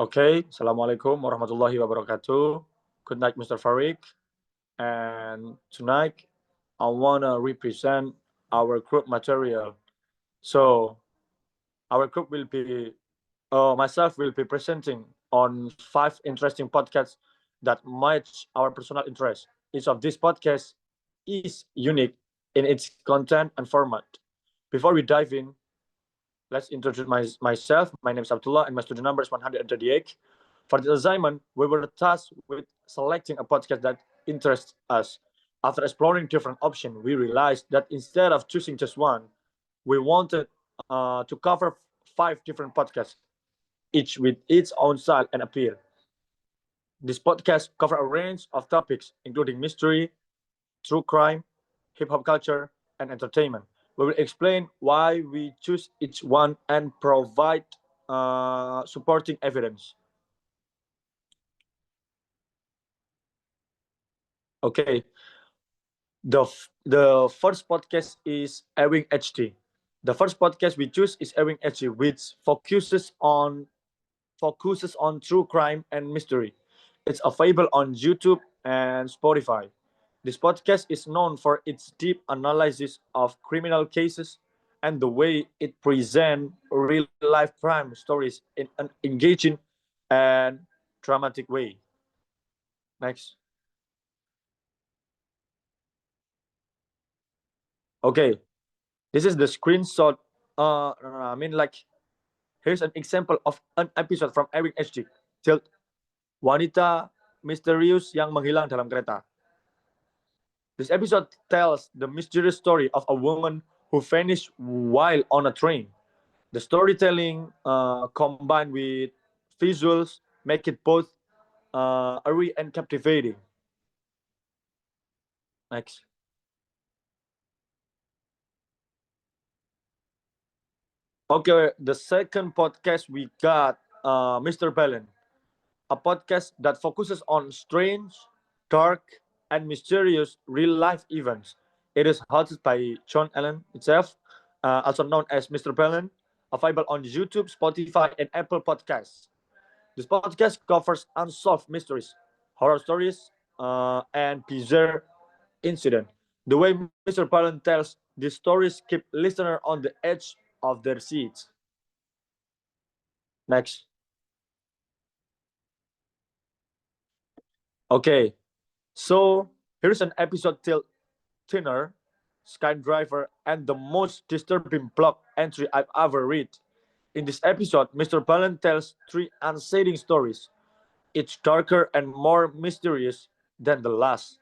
Okay, Assalamualaikum warahmatullahi wabarakatuh. Good night, Mr. Farik. And tonight, I want to represent our group material. So, our group will be, myself will be presenting on 5 interesting podcasts that match our personal interest. Each of these podcasts is unique in its content and format. Before we dive in, let's introduce myself. My name is Abdullah, and my student number is 138. For the assignment, we were tasked with selecting a podcast that interests us. After exploring different options, we realized that instead of choosing just one, we wanted to cover 5 different podcasts, each with its own style and appeal. This podcast cover a range of topics, including mystery, true crime, hip hop culture, and entertainment. We will explain why we choose each one and provide supporting evidence. Okay, the first podcast is Ewing HD. The first podcast we choose is Ewing HD, which focuses on true crime and mystery. It's available on YouTube and Spotify. This podcast is known for its deep analysis of criminal cases and the way it presents real life crime stories in an engaging and dramatic way. Next. Okay, this is the screenshot. I mean, like, here's an example of an episode from Ewing HD titled Wanita Misterius yang Menghilang dalam Kereta. This episode tells the mysterious story of a woman who vanished while on a train. The storytelling combined with visuals make it both eerie and captivating. Next. Okay, the second podcast we got Mr. Belen, a podcast that focuses on strange, dark, and mysterious real life events. It is hosted by John Allen itself, also known as Mr. Belen, available on YouTube, Spotify, and Apple Podcasts. This podcast covers unsolved mysteries, horror stories, and bizarre incidents. The way Mr. Belen tells these stories keep listeners on the edge of their seats. Next. Okay, so here's an episode till Thinner, Skydriver, and the most disturbing blog entry I've ever read. In this episode, Mr. Balin tells 3 unsettling stories, each darker and more mysterious than the last.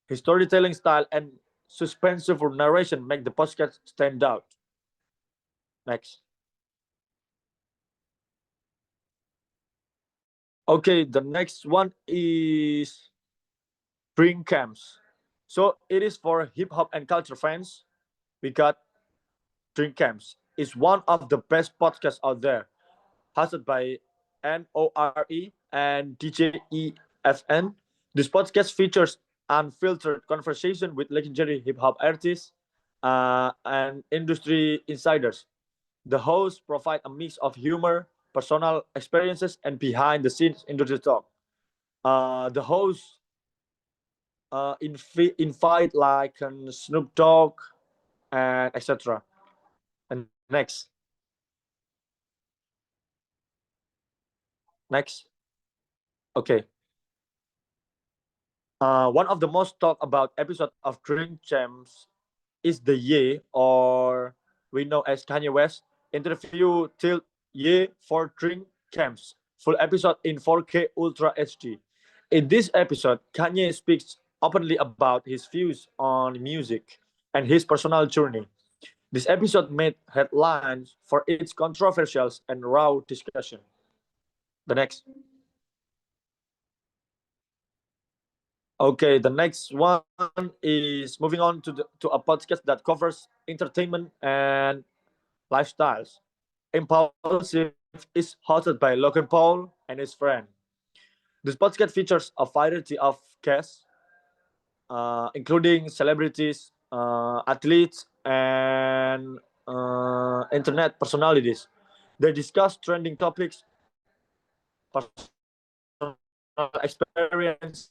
His storytelling style and suspenseful narration make the podcast stand out. Next. Okay, the next one is Drink Camps. So it is for hip hop and culture fans. We got Drink Camps. It's one of the best podcasts out there, hosted by NORE and DJEFN. This podcast features unfiltered conversation with legendary hip hop artists and industry insiders. The hosts provide a mix of humor, personal experiences, and behind the scenes industry talk. The hosts invite like Snoop Dogg and etc. And next, next, okay. One of the most talked about episode of Drink Champs is the Ye, or we know as Kanye West, interview till Ye for Drink Champs, full episode in 4K Ultra HD. In this episode, Kanye speaks openly about his views on music and his personal journey. This episode made headlines for its controversial and raw discussion. The next. Okay, the next one is moving on to a podcast that covers entertainment and lifestyles. Impulsive is hosted by Logan Paul and his friend. This podcast features a variety of guests, including celebrities, athletes, and internet personalities. They discuss trending topics, personal experiences.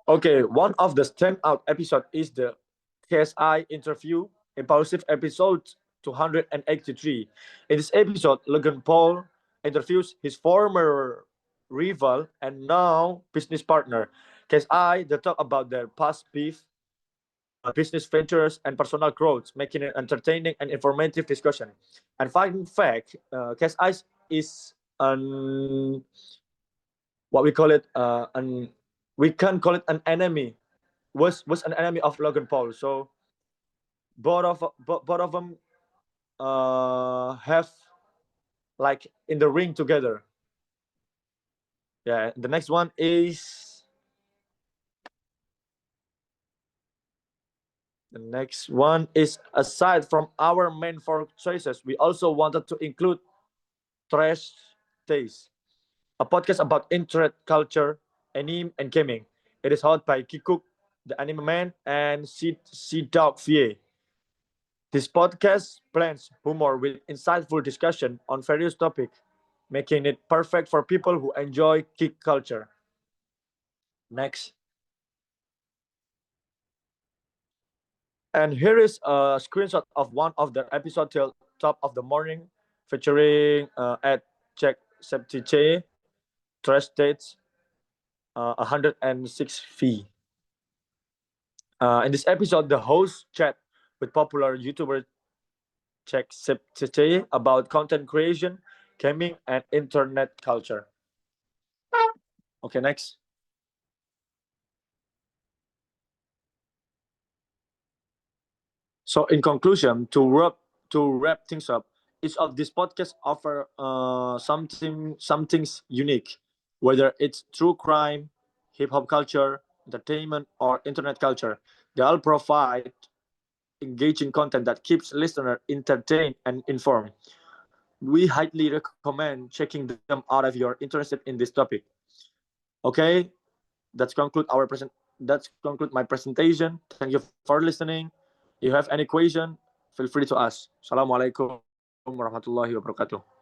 Okay, one of the standout episode is the KSI interview, impulsive episode 283. In this episode, Logan Paul interviews his former rival and now business partner, KSI. They talk about their past beef, business ventures, and personal growth, making it entertaining and informative discussion. And fun fact, KSI is an what we call it an we can call it an enemy, was an enemy of Logan Paul. So both of them have like in the ring together. Yeah. The next one is aside from our main four choices, we also wanted to include Trash Taste, a podcast about internet culture, anime, and gaming. It is hosted by Kikuk, the anime man, and C Dog VA. This podcast blends humor with insightful discussion on various topics, making it perfect for people who enjoy geek culture. Next. And here is a screenshot of one of the episodes till top of the morning, featuring at Check Septiche, Trash Dates, 106 fee. In this episode, the host chat with popular YouTuber Check Septiche about content creation, gaming, and internet culture. Okay, next. So, in conclusion, to wrap things up, each of these podcasts offer something's unique, whether it's true crime, hip hop culture, entertainment, or internet culture. They all provide engaging content that keeps listener entertained and informed. We highly recommend checking them out if you're interested in this topic. Okay, that's conclude our present. That's conclude my presentation. Thank you for listening. If you have any question, feel free to ask. Assalamualaikum warahmatullahi wabarakatuh.